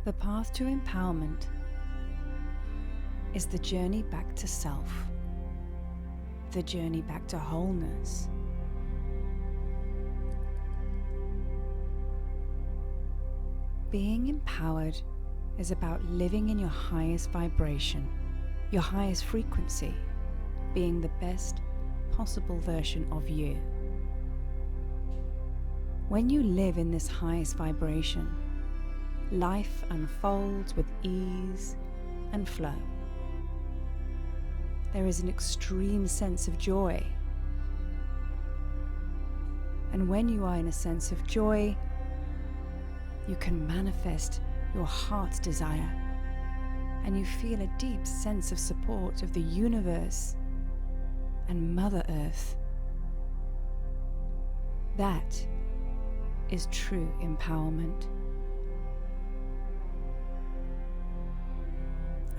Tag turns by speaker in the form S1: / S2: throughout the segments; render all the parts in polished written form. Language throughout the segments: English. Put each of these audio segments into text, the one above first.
S1: The path to empowerment is the journey back to self, the journey back to wholeness. Being empowered is about living in your highest vibration, your highest frequency, being the best possible version of you. When you live in this highest vibration, life unfolds with ease and flow. There is an extreme sense of joy. And when you are in a sense of joy, you can manifest your heart's desire, and you feel a deep sense of support of the universe and Mother Earth. That is true empowerment.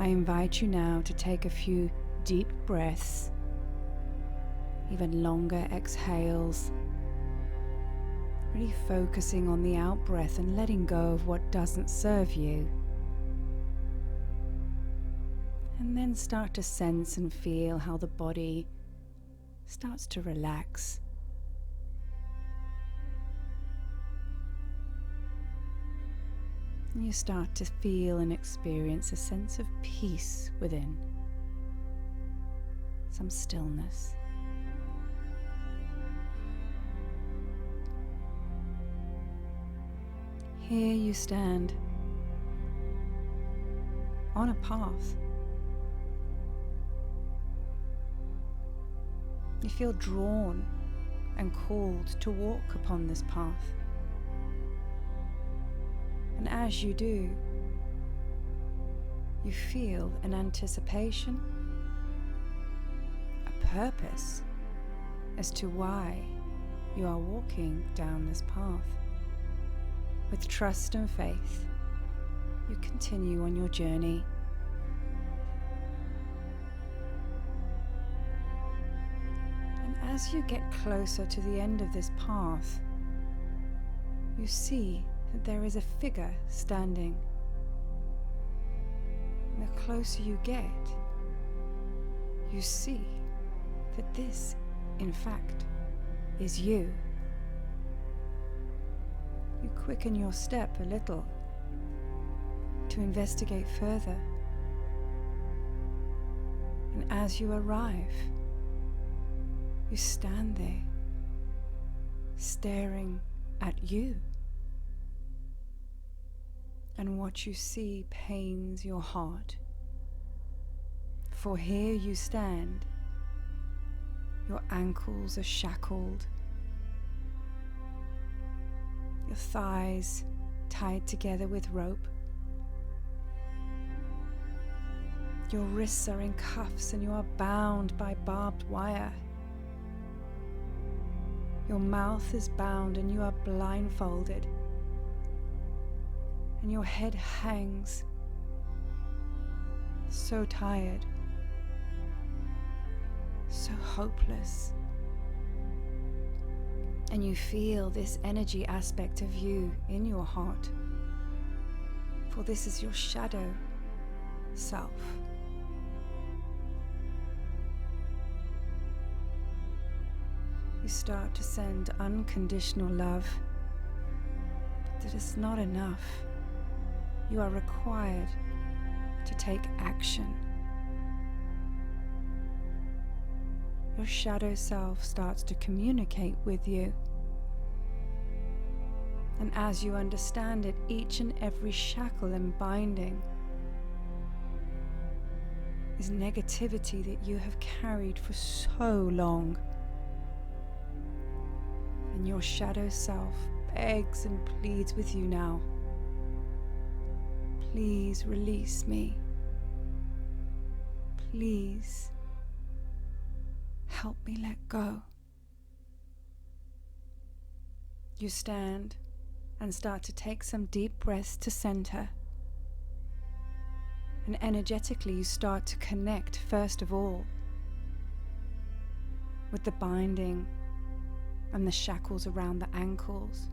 S1: I invite you now to take a few deep breaths, even longer exhales, really focusing on the out breath and letting go of what doesn't serve you. And then start to sense and feel how the body starts to relax. And you start to feel and experience a sense of peace within, some stillness. Here you stand on a path. You feel drawn and called to walk upon this path. And as you do, you feel an anticipation, a purpose as to why you are walking down this path. With trust and faith, you continue on your journey. And as you get closer to the end of this path, you see that there is a figure standing. And the closer you get, you see that this, in fact, is you. You quicken your step a little to investigate further. And as you arrive, you stand there, staring at you. And what you see pains your heart. For here you stand, your ankles are shackled, your thighs tied together with rope. Your wrists are in cuffs and you are bound by barbed wire. Your mouth is bound and you are blindfolded. And your head hangs, so tired, so hopeless. And you feel this energy aspect of you in your heart, for this is your shadow self. You start to send unconditional love, but that is not enough. You are required to take action. Your shadow self starts to communicate with you. And as you understand it, each and every shackle and binding is negativity that you have carried for so long. And your shadow self begs and pleads with you now. Please release me. Please help me let go. You stand and start to take some deep breaths to center. And energetically you start to connect first of all with the binding and the shackles around the ankles,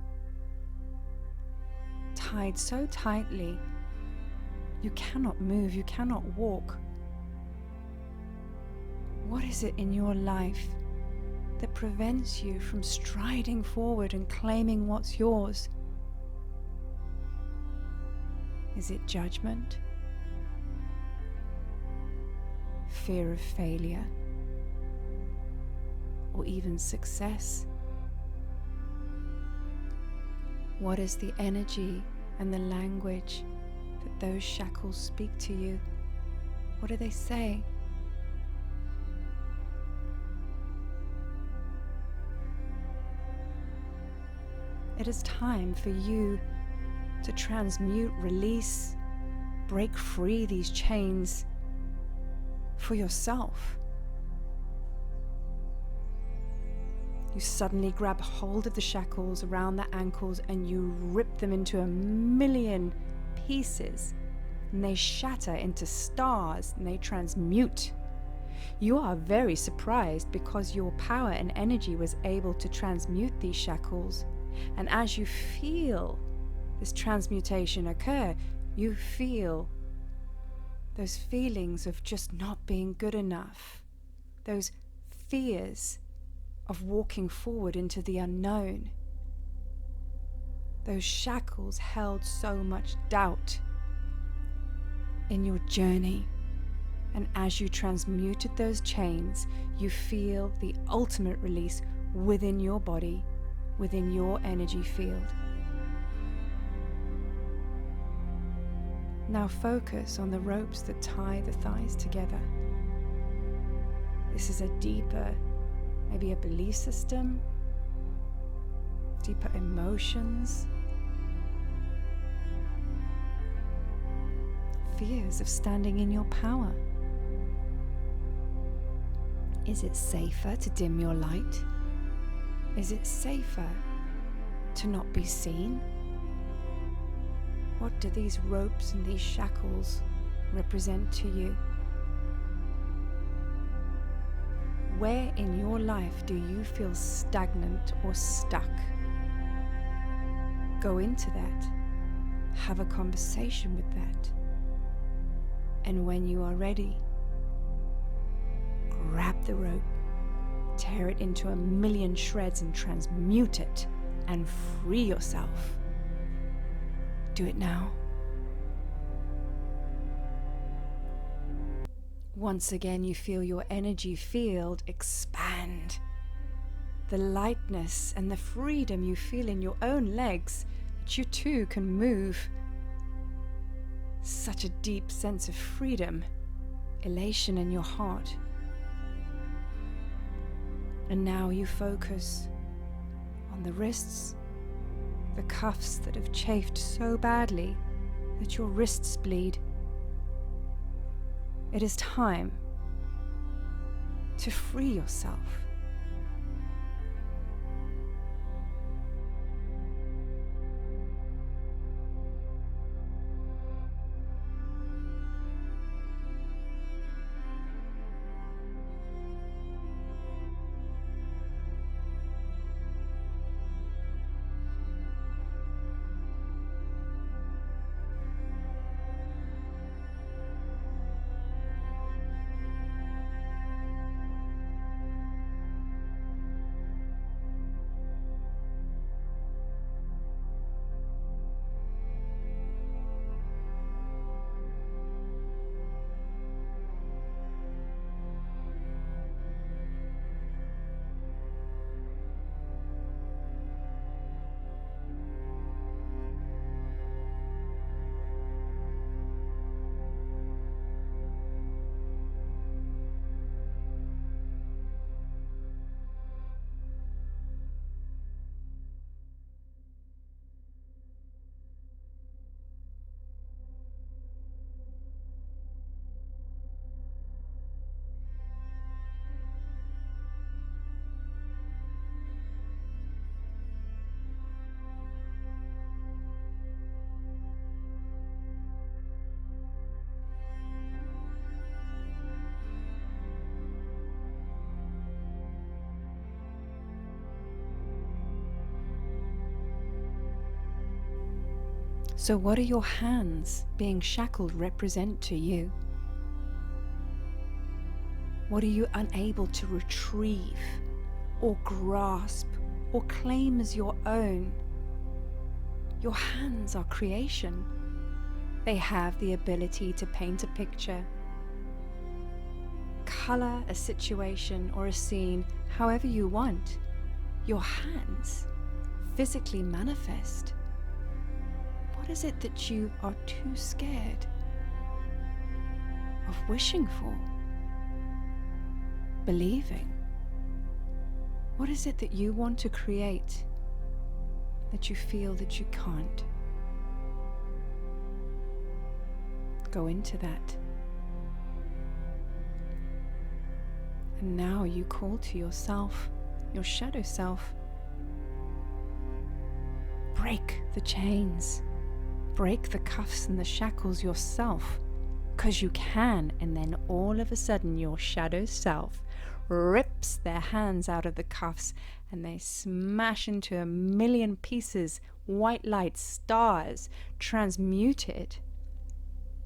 S1: tied so tightly You cannot move, you cannot walk. What is it in your life that prevents you from striding forward and claiming what's yours? Is it judgment? Fear of failure? Or even success? What is the energy and the language that those shackles speak to you? What do they say? It is time for you to transmute, release, break free these chains for yourself. You suddenly grab hold of the shackles around the ankles and you rip them into a million pieces, and they shatter into stars and they transmute. You are very surprised because your power and energy was able to transmute these shackles. And as you feel this transmutation occur, you feel those feelings of just not being good enough, those fears of walking forward into the unknown. Those shackles held so much doubt in your journey. And as you transmuted those chains, you feel the ultimate release within your body, within your energy field. Now focus on the ropes that tie the thighs together. This is a deeper, maybe a belief system, deeper emotions, fears of standing in your power. Is it safer to dim your light? Is it safer to not be seen? What do these ropes and these shackles represent to you? Where in your life do you feel stagnant or stuck? Go into that. Have a conversation with that. And when you are ready, grab the rope, tear it into a million shreds and transmute it and free yourself. Do it now. Once again, you feel your energy field expand. The lightness and the freedom you feel in your own legs, that you too can move. Such a deep sense of freedom, elation in your heart. And now you focus on the wrists, the cuffs that have chafed so badly that your wrists bleed. It is time to free yourself. So what do your hands being shackled represent to you? What are you unable to retrieve or grasp or claim as your own? Your hands are creation. They have the ability to paint a picture, color a situation or a scene however you want. Your hands physically manifest. What is it that you are too scared of wishing for? Believing? What is it that you want to create that you feel that you can't? Go into that. And now you call to yourself, your shadow self. Break the chains. Break the cuffs and the shackles yourself, because you can. And then all of a sudden your shadow self rips their hands out of the cuffs and they smash into a million pieces, white light, stars, transmuted.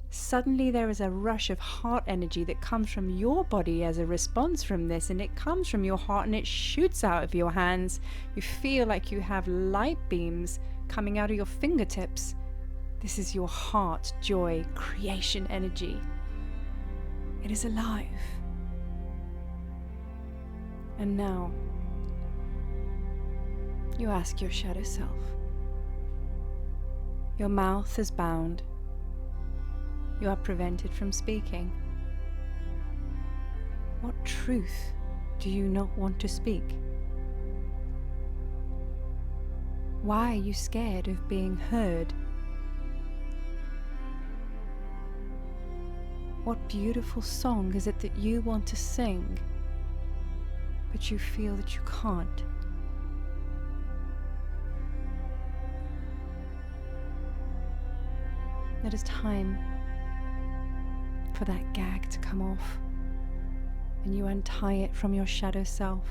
S1: Suddenly there is a rush of heart energy that comes from your body as a response from this, and it comes from your heart and it shoots out of your hands. You feel like you have light beams coming out of your fingertips. This is your heart joy creation energy. It is alive. And now you ask your shadow self. Your mouth is bound. You are prevented from speaking. What truth do you not want to speak? Why are you scared of being heard? What beautiful song is it that you want to sing, but you feel that you can't? It is time for that gag to come off, and you untie it from your shadow self.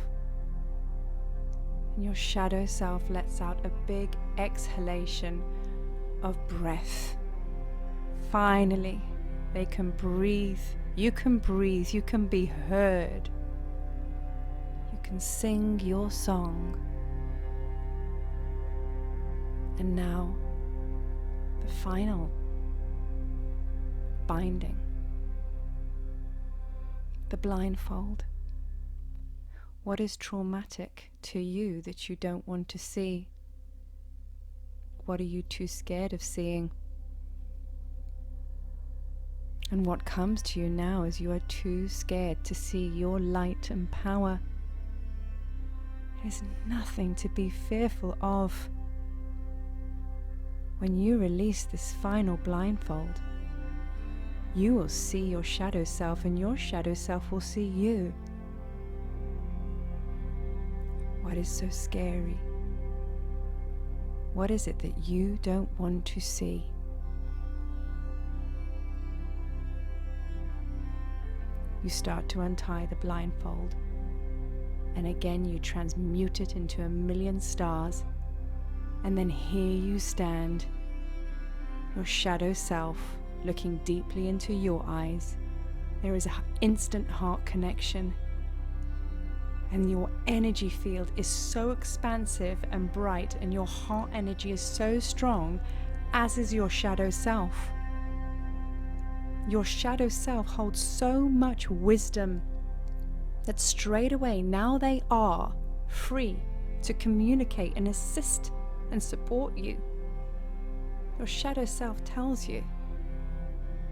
S1: And your shadow self lets out a big exhalation of breath. Finally, they can breathe. You can breathe. You can be heard. You can sing your song. And now, the final binding. The blindfold. What is traumatic to you that you don't want to see? What are you too scared of seeing? And what comes to you now is you are too scared to see your light and power. It is nothing to be fearful of. When you release this final blindfold, you will see your shadow self, and your shadow self will see you. What is so scary? What is it that you don't want to see? You start to untie the blindfold, and again you transmute it into a million stars, and then here you stand, your shadow self, looking deeply into your eyes. There is an instant heart connection, and your energy field is so expansive and bright, and your heart energy is so strong, as is your shadow self. Your shadow self holds so much wisdom that straight away now they are free to communicate and assist and support you. Your shadow self tells you,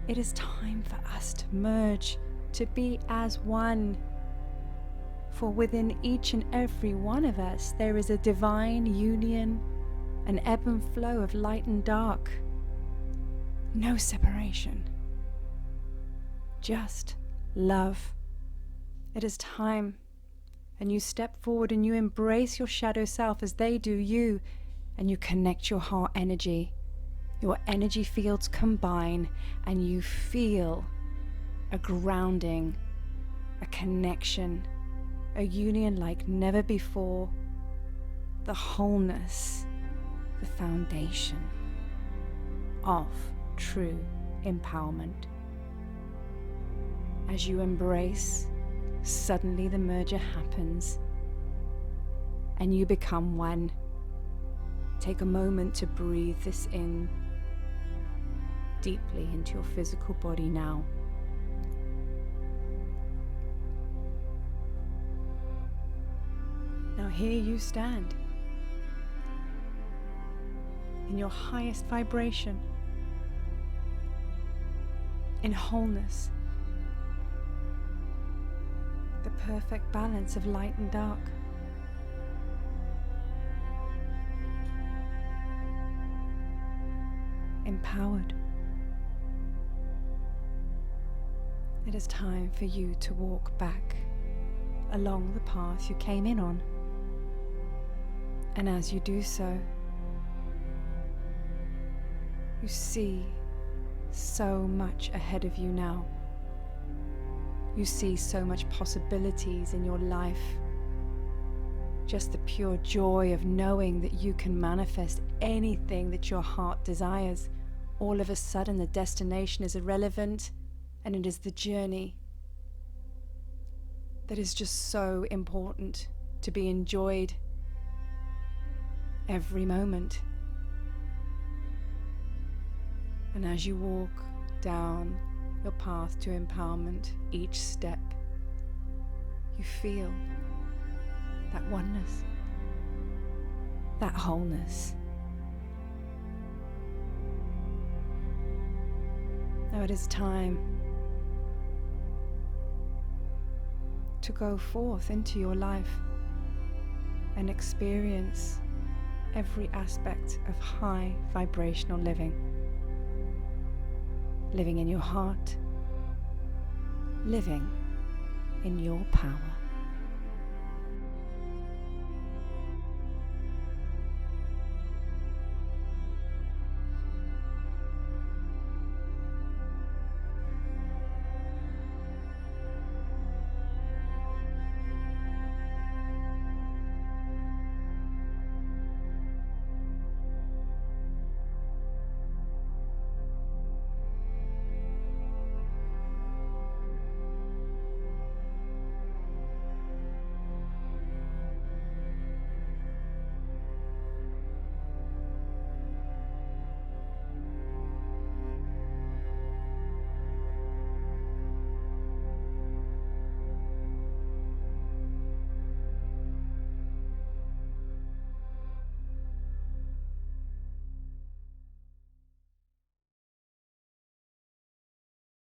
S1: it is time for us to merge, to be as one. For within each and every one of us, there is a divine union, an ebb and flow of light and dark. No separation. Just love. It is time. And you step forward and you embrace your shadow self as they do you, and you connect your heart energy. Your energy fields combine, and you feel a grounding, a connection, a union like never before, the wholeness, the foundation. of true empowerment. As you embrace, suddenly the merger happens and you become one. Take a moment to breathe this in deeply into your physical body now. Now here you stand in your highest vibration, in wholeness, the perfect balance of light and dark. Empowered. It is time for you to walk back along the path you came in on. And as you do so, you see so much ahead of you now. You see so much possibilities in your life. Just the pure joy of knowing that you can manifest anything that your heart desires. All of a sudden, the destination is irrelevant, and it is the journey that is just so important to be enjoyed every moment. And as you walk down your path to empowerment, each step, you feel that oneness, that wholeness. Now it is time to go forth into your life and experience every aspect of high vibrational living. Living in your heart, living in your power.